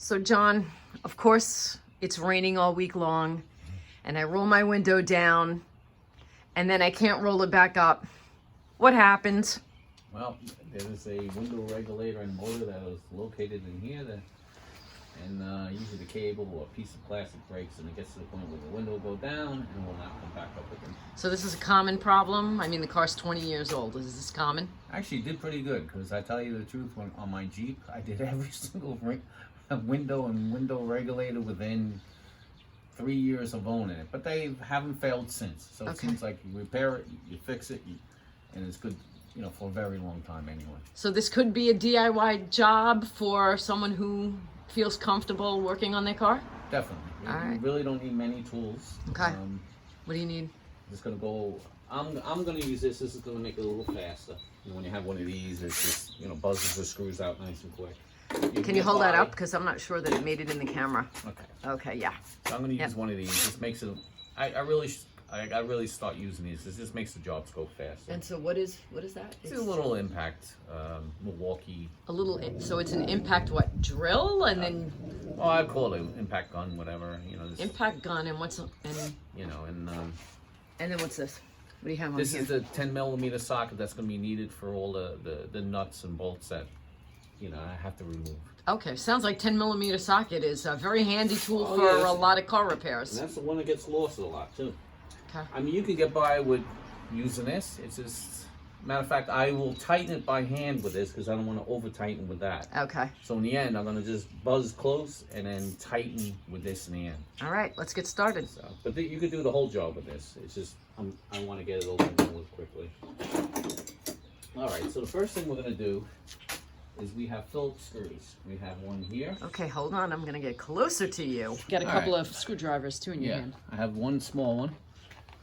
So John, of course, it's raining all week long, and I roll my window down, and then I can't roll it back up. What happens? Well, there is a window regulator and motor that is located in here, and usually the cable or a piece of plastic breaks, and it gets to the point where the window will go down and will not come back up again. So this is a common problem? I mean, the car's 20 years old. Is this common? Actually, did pretty good, because I tell you the truth, when on my Jeep, I did every single window and window regulator within 3 years of owning it, but they haven't failed since. So it seems like you repair it, you fix it, and it's good, you know, for a very long time anyway. So this could be a DIY job for someone who feels comfortable working on their car? Definitely. All you really don't need many tools. Okay. What do you need? Just gonna go. I'm gonna use this. This is gonna make it a little faster. You know, when you have one of these, it just, you know, buzzes the screws out nice and quick. Can you hold that up? Because I'm not sure that it made it in the camera. Okay. Okay, yeah. So I'm gonna use one of these. This makes it. I really start using these. This just makes the jobs go faster. And so what is that? It's a little impact, Milwaukee. A little. So it's an impact what? Drill and then. Oh, I call it an impact gun, whatever. You know. This, impact gun and what's you know and. And then what's this? What do you have on this here? This is the 10mm socket that's going to be needed for all the nuts and bolts that, you know, I have to remove. Okay, sounds like 10mm socket is a very handy tool for a lot of car repairs. And that's the one that gets lost a lot too. Okay. I mean, you can get by with using this. It's just, matter of fact, I will tighten it by hand with this because I don't want to over tighten with that. Okay. So in the end, I'm going to just buzz close and then tighten with this in the end. All right, let's get started. So, but you could do the whole job with this. It's just, I want to get it over and done with quickly. All right, so the first thing we're going to do is we have Phillips screws. We have one here. Okay, hold on. I'm going to get closer to you. Got a couple of screwdrivers too in your hand. I have one small one.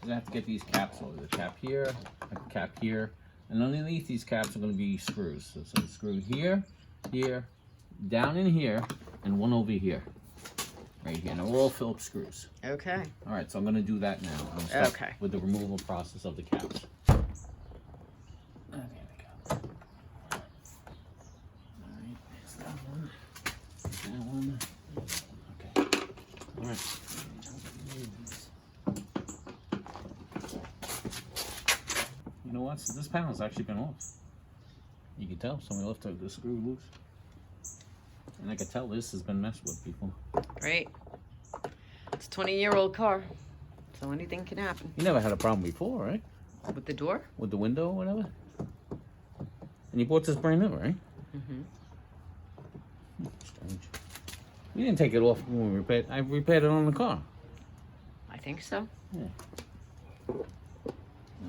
I have to get these caps over. The cap here, a cap here, and underneath these caps are going to be screws. So it's screw here, here, down in here, and one over here. Right here. And they're all Phillips screws. Okay. All right, so I'm going to do that now. I'm gonna start with the removal process of the caps. There we go. All right, there's that one. That one. Okay. All right. You know what? So this panel's actually been off. You can tell somebody left the screw loose. And I can tell this has been messed with before. Great. It's a 20-year-old car, so anything can happen. You never had a problem before, right? With the door? With the window or whatever? And you bought this brand new, right? Mm-hmm. Strange. We didn't take it off when we repaired. I repaired it on the car. I think so. Yeah.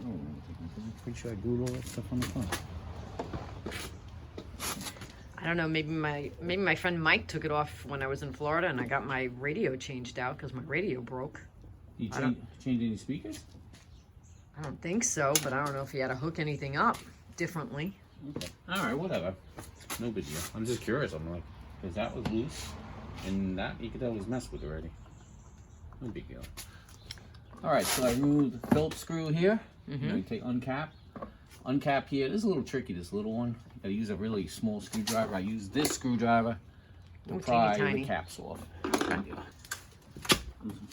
I'm pretty sure I glued all that stuff on the car. I don't know, maybe my friend Mike took it off when I was in Florida and I got my radio changed out because my radio broke. You change any speakers? I don't think so, but I don't know if he had to hook anything up differently. Okay. All right, whatever. No big deal. I'm just curious. I'm like, because that was loose, and that you could tell was messed with already. No big deal. All right, so I removed the Phillips screw here. You know, you take uncap here. This is a little tricky, this little one. You gotta use a really small screwdriver. I use this screwdriver to pry the caps off. I'm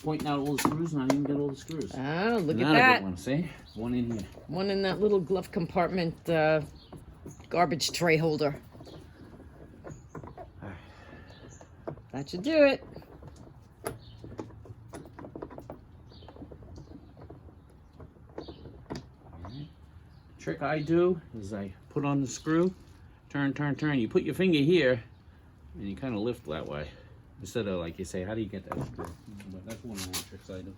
pointing out all the screws and I didn't get all the screws. Oh, look at that. that. One, see? One in here. One in that little glove compartment garbage tray holder. That should do it. Trick I do is I put on the screw, turn. You put your finger here, and you kind of lift that way. Instead of like you say, how do you get that screw? But that's one of the tricks I do.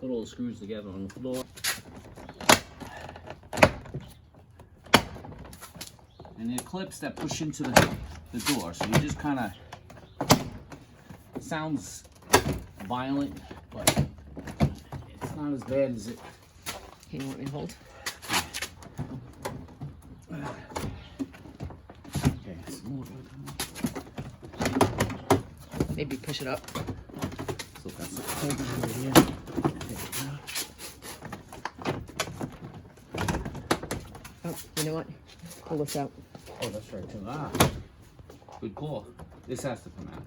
Put all the screws together on the floor. And there are clips that push into the door. So you just kind of, it sounds violent, but it's not as bad as it. Can you want me to hold? Maybe push it up. So that's holding over here. Oh, you know what? Pull this out. Oh, that's right too. Ah, good call. This has to come out.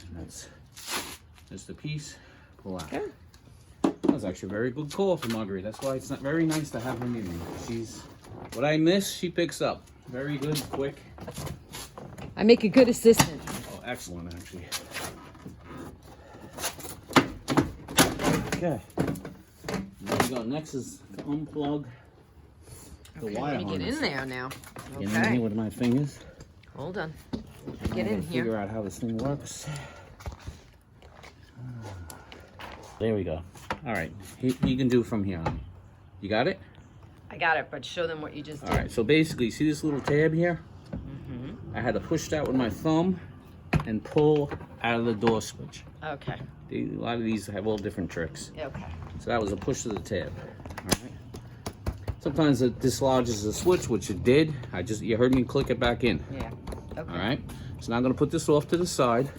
And that's just the piece. Pull out. Okay. That was actually a very good call for Marguerite. That's why it's not very nice to have her near me. She's what I miss, she picks up. Very good, quick. I make a good assistant. Oh, excellent, actually. Okay. Now we go. Next is to unplug the wire Let me get harness. in there now. Get in Okay. here with my fingers. Hold on. I'm Get in gonna figure here. out how this thing works. There we go. All right, you can do from here on. You got it? I got it, but show them what you just did. All right, so basically, see this little tab here? Mm-hmm. I had to push that with my thumb and pull out of the door switch. Okay. A lot of these have all different tricks. Okay. So that was a push to the tab. All right. Sometimes it dislodges the switch, which it did. You heard me click it back in. Yeah. Okay. All right. So now I'm gonna put this off to the side.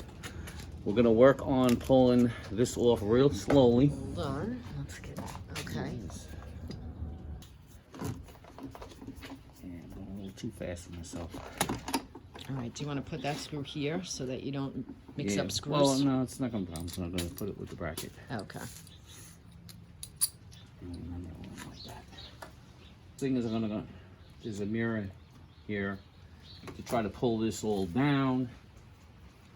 We're gonna work on pulling this off real slowly. Hold on. Let's get. Okay. And I'm going a little too fast for myself. All right. Do you want to put that screw here so that you don't mix Yeah. up screws? Well, no, it's not gonna be. I'm just gonna put it with the bracket. Okay. Like that. Thing is, there's a mirror here to try to pull this all down.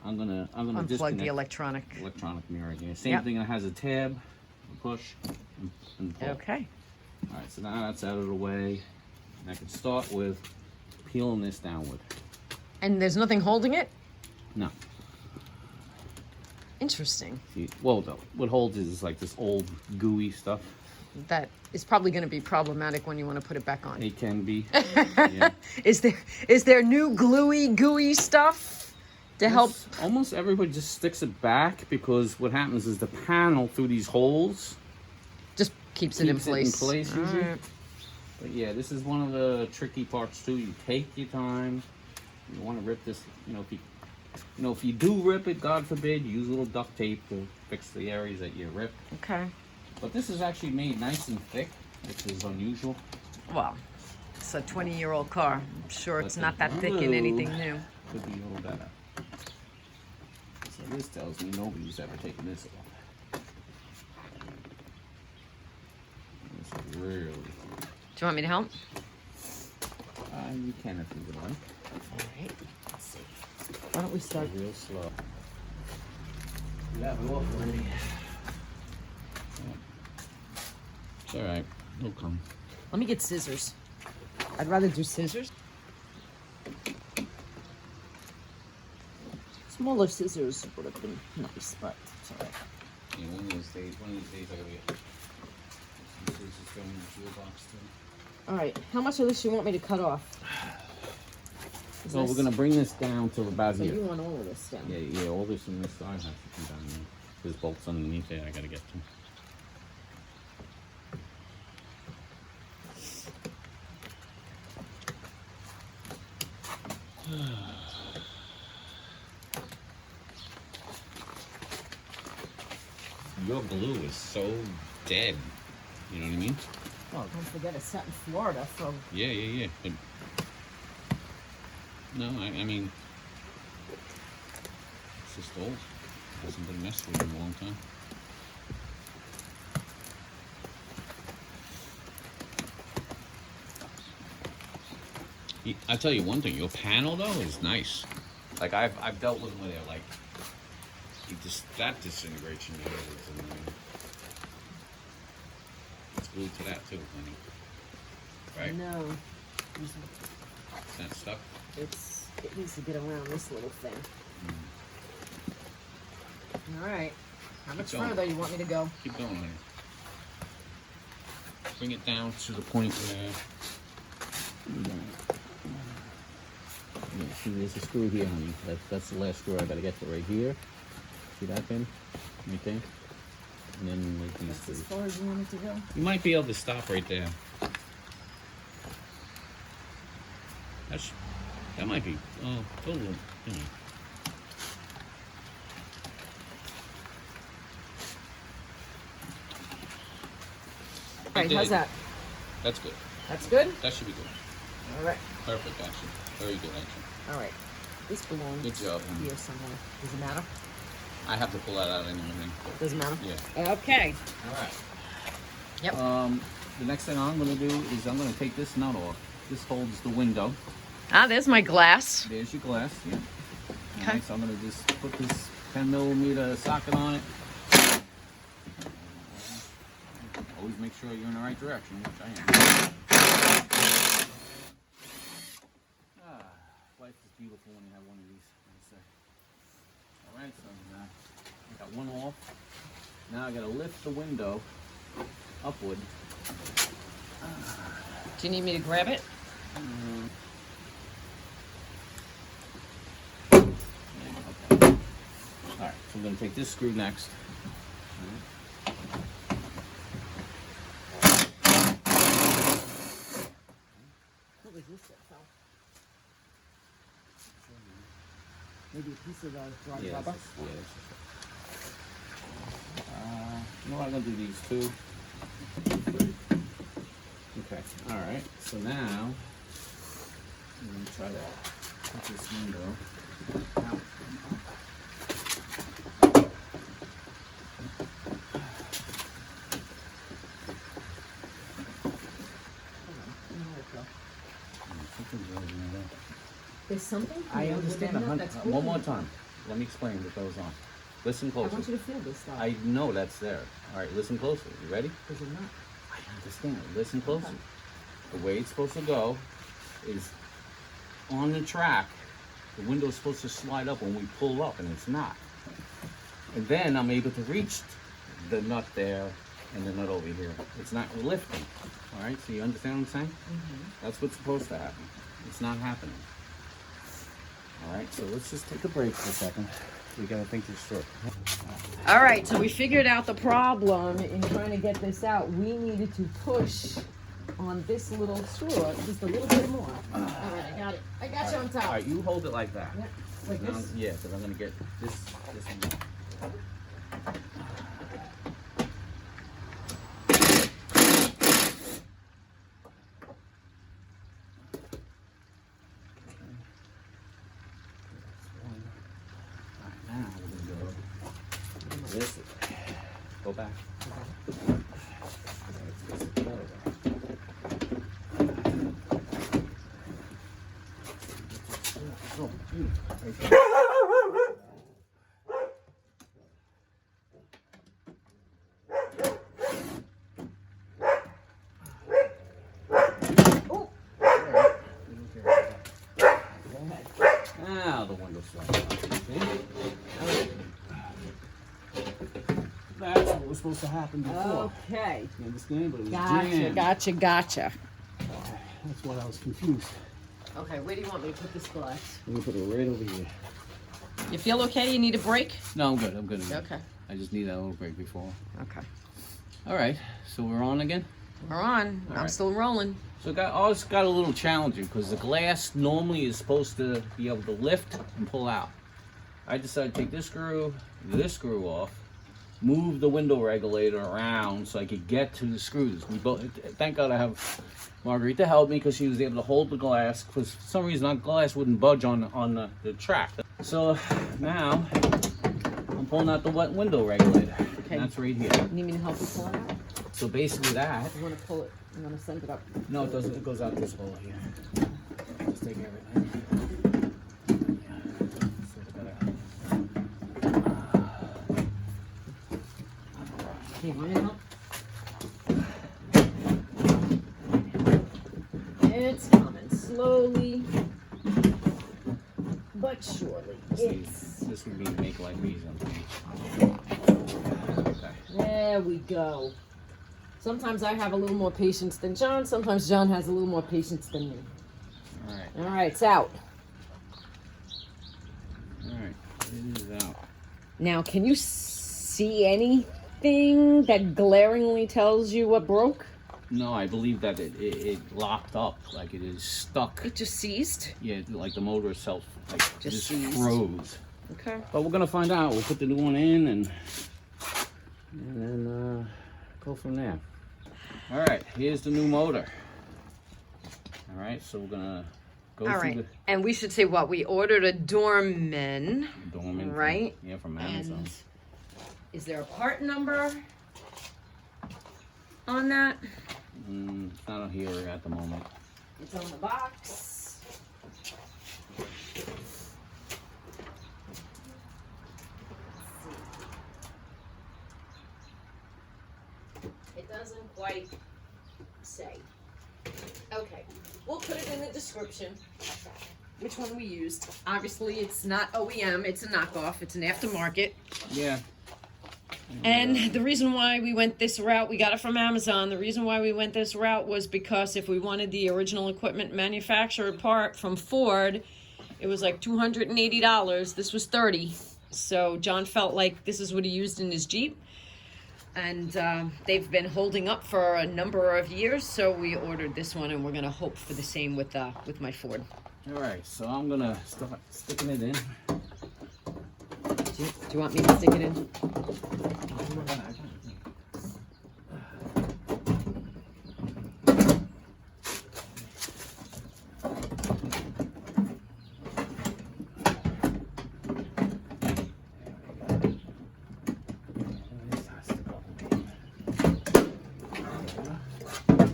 I'm gonna Unplug disconnect the electronic. electronic mirror here. Same Yep. thing. It has a tab, push, and pull. Okay. All right, so now that's out of the way. And I can start with peeling this downward. And there's nothing holding it? No. Interesting. See, well, what holds is like this old gooey stuff. That is probably going to be problematic when you want to put it back on. It can be. Yeah. Is there new gluey, gooey stuff to help? Almost everybody just sticks it back because what happens is the panel through these holes Just keeps it in place. usually. Alright. But yeah, this is one of the tricky parts too. You take your time. You want to rip this. If you do rip it, God forbid, use a little duct tape to fix the areas that you rip. Okay. But this is actually made nice and thick, which is unusual. Well, it's a 20-year-old car. I'm sure it's But not the that thick in glue anything new. Could be a little better. So this tells me nobody's ever taken this off. This is really. Do you want me to help? You can if you would like. All right. Let's see. Why don't we start? Real slow. You have it off already. It's alright. It'll come. Let me get scissors. I'd rather do scissors. Smaller scissors would have been nice, but it's all right. Yeah, one of these days I gotta get some scissors going in the toolbox too. All right. How much of this you want me to cut off? So we're gonna bring this down to about So here. you want all of this down? Yeah, all this on this side has to come down there. There's bolts underneath there I gotta get to. Your glue is so dead. You know what I mean? Well, don't forget it's set in Florida, so Yeah. But no, I mean, it's just old. Hasn't been messed with in a long time. I tell you one thing, your panel though is nice. Like I've dealt with them where they're like, that disintegration there is it's glued to that too, honey. Right? no, It's not stuck. it needs to get around this little thing. All right. How much Keep going. further you want me to go? Keep going, honey. Bring it down to the point where. Yeah, see, there's a screw here, honey. That's the last screw I gotta get to right here. See that pin? Right there? And then make these That's as screws. far as you want it to go? You might be able to stop right there. That might be. Oh, go a little. You know. All right, how's that? That's good. That's good? That should be good. All right. Perfect, actually. Very good, actually. All right. This belongs Good job, honey. here somewhere. Does it matter? I have to pull that out anyway. Doesn't matter. Yeah. Okay. All right. Yep. The next thing I'm going to do is I'm going to take this nut off. This holds the window. Ah, there's my glass. There's your glass. Yeah. Okay. All right, so I'm going to just put this 10mm socket on it. Always make sure you're in the right direction, which I am. Life is beautiful when you have one of these, I say. Alright, so I got one off. Now I got to lift the window upward. Do you need me to grab it? Yeah, okay. Alright, so I'm going to take this screw next. What was this that fell? Maybe a piece of dry rubber? You know what, I'm going to do these two. Okay, alright, so now I'm going to try to put this window out. There's something? I understand. That's One more time. Let me explain what goes on. Listen I closer. want you to feel this stuff. I know that's there. All right, listen closer. You ready? Because you're not. I understand. Listen closer. Okay. The way it's supposed to go is on the track. The window's supposed to slide up when we pull up, and it's not. And then I'm able to reach the nut there and the nut over here. It's not lifting. All right, so you understand what I'm saying? Mm-hmm. That's what's supposed to happen. It's not happening. All right, so let's just take a break for a second. We gotta think this through. All right, so we figured out the problem in trying to get this out. We needed to push on this little screw just a little bit more. All right, I got it. I got you on top. All right, you hold it like that. Yeah, like Now, this? yeah, because I'm gonna get this one. This go back. Now the window's That's what was supposed to happen before. Okay. You understand? But it was Gotcha, jammed. gotcha. That's why I was confused. Okay, where do you want me to put this glass? Let me put it right over here. You feel okay? You need a break? No, I'm good. I'm good. Okay. I just need a little break before. Okay. All right. So we're on again? We're on. All I'm right. still rolling. So it got a little challenging because the glass normally is supposed to be able to lift and pull out. I decided to take this screw off, move the window regulator around so I could get to the screws. We both, thank God I have Margarita help me because she was able to hold the glass because for some reason our glass wouldn't budge on the track. So now I'm pulling out the window regulator. Okay. And that's right here. You need me to help you pull it out? So basically that. You want to pull it? You want to send it up? No, it doesn't. It goes out this hole here. Just take everything. Yeah. Okay, want to help? It's coming slowly, but surely. This would be to make life easier. Okay. There we go. Sometimes I have a little more patience than John. Sometimes John has a little more patience than me. All right. All right, it's out. All right. It is out. Now, can you see anything that glaringly tells you what broke? No, I believe that it locked up, like it is stuck. It just seized? Yeah, like the motor itself, like just seized. froze. Okay. But we're gonna find out. We'll put the new one in and then go from there. All right, here's the new motor. All right, so we're gonna go All through right. And we should say what? We ordered a Dorman. the Dorman. Right? From Amazon. And is there a part number on that? It's not here at the moment. It's on the box. It doesn't quite say. Okay, we'll put it in the description which one we used. Obviously, it's not OEM, it's a knockoff, it's an aftermarket. Yeah. And the reason why we went this route, we got it from Amazon. The reason why we went this route was because if we wanted the original equipment manufactured part from Ford, it was like $280. This was $30. So John felt like this is what he used in his Jeep. And they've been holding up for a number of years, so we ordered this one, and we're gonna hope for the same with my Ford. All right, so I'm gonna start sticking it in. Do you want me to stick it in?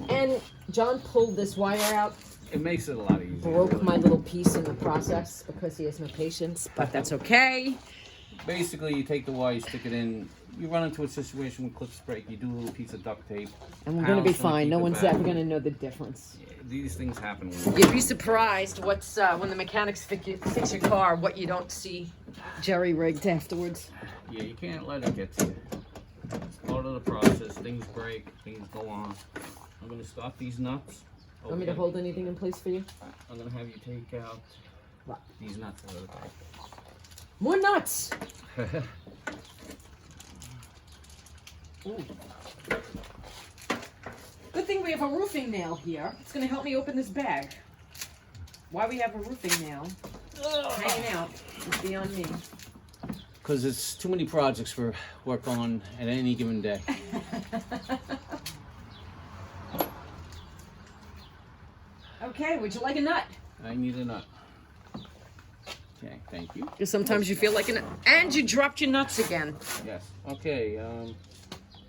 And John pulled this wire out. It makes it a lot easier. Broke my little piece in the process because he has no patience, but that's okay. Basically, you take the wire, you stick it in. You run into a situation with clips break. You do a little piece of duct tape. And we're gonna be fine. No one's ever gonna know the difference. Yeah, these things happen. You'd be surprised what's when the mechanics fix your car, what you don't see jerry rigged afterwards. Yeah, you can't let it get to you. It's part of the process. Things break, things go on. I'm gonna start these nuts. Want me to hold anything in place for you? I'm gonna have you take out What? these nuts. More nuts! Ooh. Good thing we have a roofing nail here. It's gonna help me open this bag. Why we have a roofing nail hanging out is beyond me. Because it's too many projects for work on at any given day. Okay, would you like a nut? I need a nut. Okay, thank you. Because sometimes you feel like a nut. And you dropped your nuts again. Yes. Okay.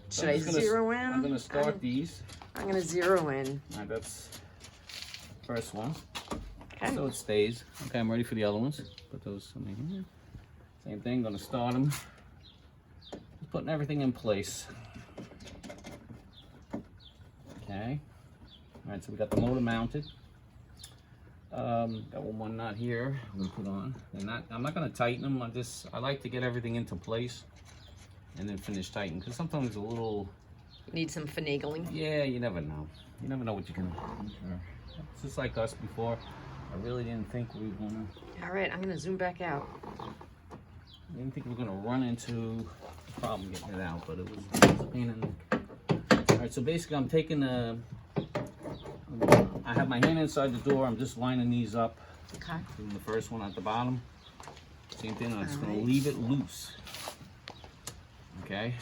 Should I zero in? I'm gonna start these. I'm gonna zero in. Alright, that's the first one. Okay. So it stays. Okay, I'm ready for the other ones. Put those in here. Same thing, gonna start them. Just putting everything in place. Okay. Alright, so we got the motor mounted. Got one more nut here I'm gonna put on. And I'm not gonna tighten them. I like to get everything into place and then finish tightening. Because sometimes it's a little... Need some finagling. Yeah, you never know. You never know what you're gonna do. It's just like us before. I really didn't think we were gonna... Alright, I'm gonna zoom back out. I didn't think we were gonna run into a problem getting it out, but it was a pain in the... Alright, so basically I'm taking I have my hand inside the door. I'm just lining these up. Okay. Doing the first one at the bottom. Same thing. I'm just going to Alright. leave it loose. Okay.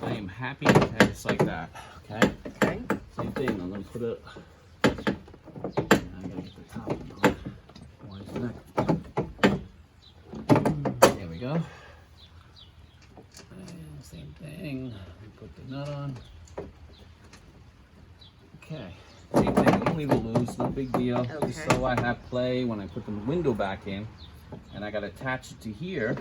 I am happy that it's like that. Okay. Okay. Same thing. I'm going to put it. I'm going to get the top one on. Why isn't that? There we go. And same thing. Put the nut on. Okay, same thing, I'm gonna leave it loose, no big deal. Okay. Just so I have play when I put the window back in, and I gotta attach it to here.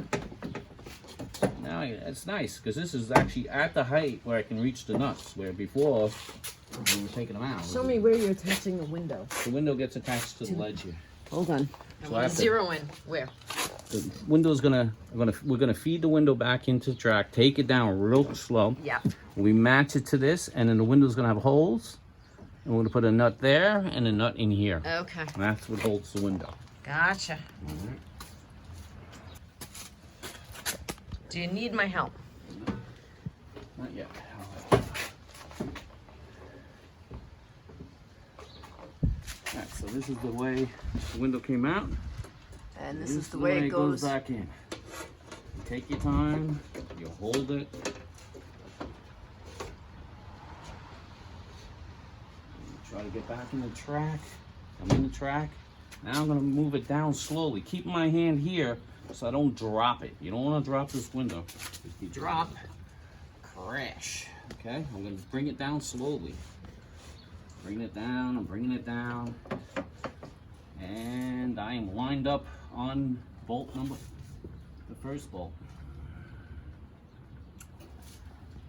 Now it's nice, because this is actually at the height where I can reach the nuts, where before, when we were taking them out. Show me where you're attaching the window. The window gets attached to the ledge here. Hold on. So I have to- Zero in. Where? The window's we're gonna feed the window back into the track, take it down real slow. Yeah. We match it to this, and then the window's gonna have holes. And we're gonna put a nut there and a nut in here. Okay. And that's what holds the window. Gotcha. Do you need my help? Not yet. Alright, so this is the way the window came out. And this is the way it goes. Back in. You take your time, you hold it. Try to get back in the track. I'm in the track. Now I'm gonna move it down slowly. Keep my hand here so I don't drop it. You don't wanna drop this window. If you drop, crash. Okay, I'm gonna bring it down slowly. Bring it down, I'm bringing it down. And I am lined up on bolt number, the first bolt.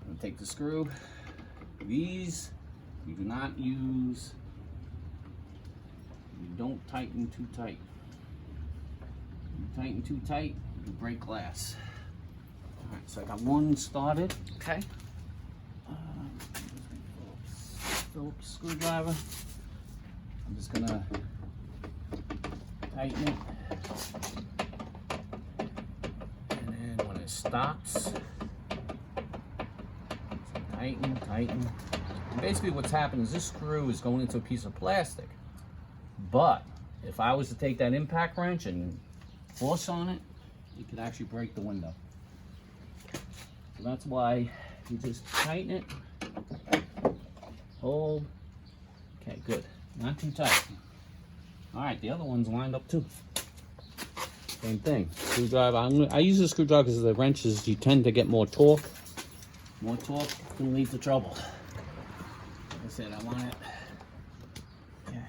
I'm gonna take the screw. These, you do not use, you don't tighten too tight. You tighten too tight, you break glass. All right, so I got one started. Okay. Phillips screwdriver. I'm just gonna tighten it. And then when it stops, tighten, tighten. And basically what's happened is this screw is going into a piece of plastic. But if I was to take that impact wrench and force on it, it could actually break the window. So that's why you just tighten it, hold. Okay, good. Not too tight. All right, the other one's lined up too. Same thing. Screwdriver. I use a screwdriver because the wrenches, you tend to get more torque. More torque can lead to trouble. Like I said, I want it. Okay.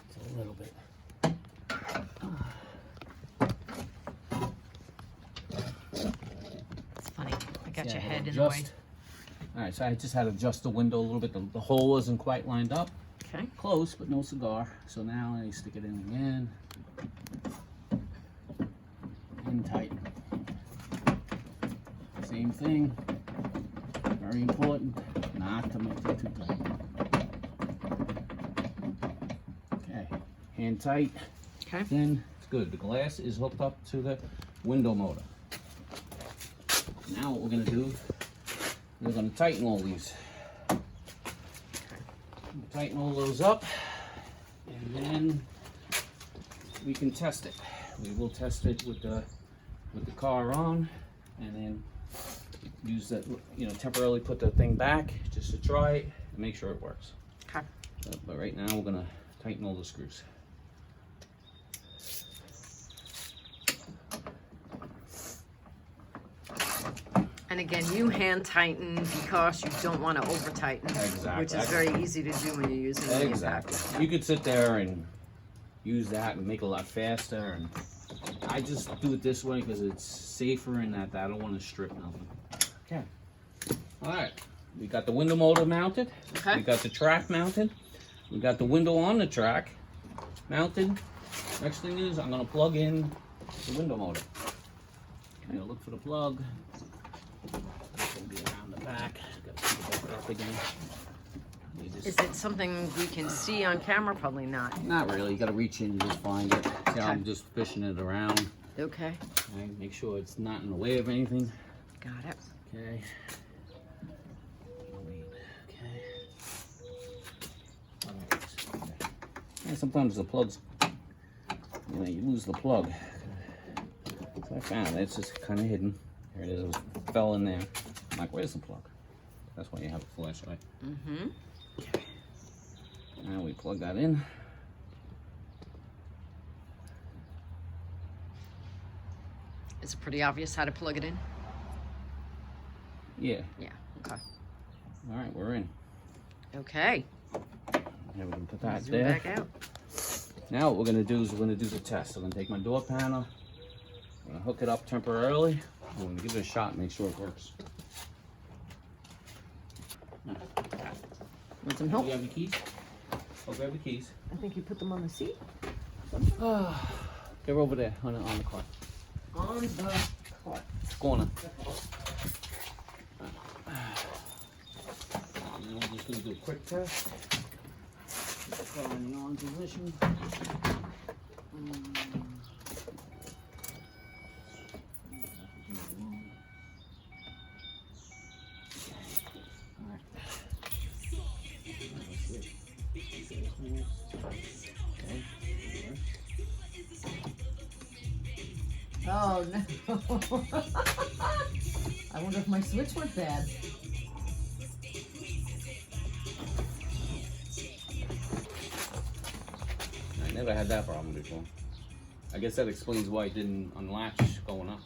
It's a little bit. It's funny. I got Yeah, your head in the adjust. way. All right, so I just had to adjust the window a little bit. The hole wasn't quite lined up. Okay. Close, but no cigar. So now I stick it in again. And tighten. Same thing. Very important not to make it too tight. Okay, hand tight. Okay. Then it's good. The glass is hooked up to the window motor. Now what we're gonna do, we're gonna tighten all these. Tighten all those up, and then we can test it. We will test it with the car on, and then use that, you know, temporarily put the thing back just to try it and make sure it works. Okay. But right now we're gonna tighten all the screws. And again, you hand tighten because you don't want to over tighten, Exactly. which is very easy to do when you're using the Exactly. impact. You could sit there and use that and make it a lot faster. And I just do it this way because it's safer and that I don't want to strip nothing. Okay. All right. We got the window motor mounted. Okay. We got the track mounted. We got the window on the track mounted. Next thing is I'm going to plug in the window motor. Okay, I'll look for the plug. It's going to be around the back. Got to pick it back up again. Is it something we can see on camera? Probably not. Not really. You got to reach in and just find it. See how I'm just fishing it around. Okay. Okay, make sure it's not in the way of anything. Got it. Okay. Okay. Yeah, sometimes the plugs, you know, you lose the plug. So I found it's just kind of hidden. There it is. It fell in there. I'm like, where's the plug? That's why you have a flashlight. Mm-hmm. Okay. Now we plug that in. Is it pretty obvious how to plug it in? Yeah. Yeah. Okay. All right, we're in. Okay. Now we can put that Zoom there. back out. Now what we're gonna do is we're gonna do the test. I'm gonna take my door panel, I'm gonna hook it up temporarily. I'm gonna give it a shot and make sure it works. Want some help? Do you have the keys? I'll grab the keys. I think you put them on the seat. They're over there on the car. On the car. Corner. Now we're just gonna do a quick test. Put the car in the on position. Oh no. I wonder if my switch went bad. I never had that problem before. I guess that explains why it didn't unlatch going up.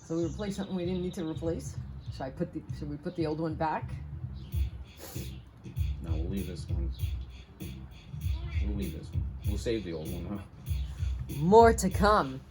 So we replaced something we didn't need to replace? Should we put the old one back? No, we'll leave this one. We'll leave this one. We'll save the old one, huh? More to come.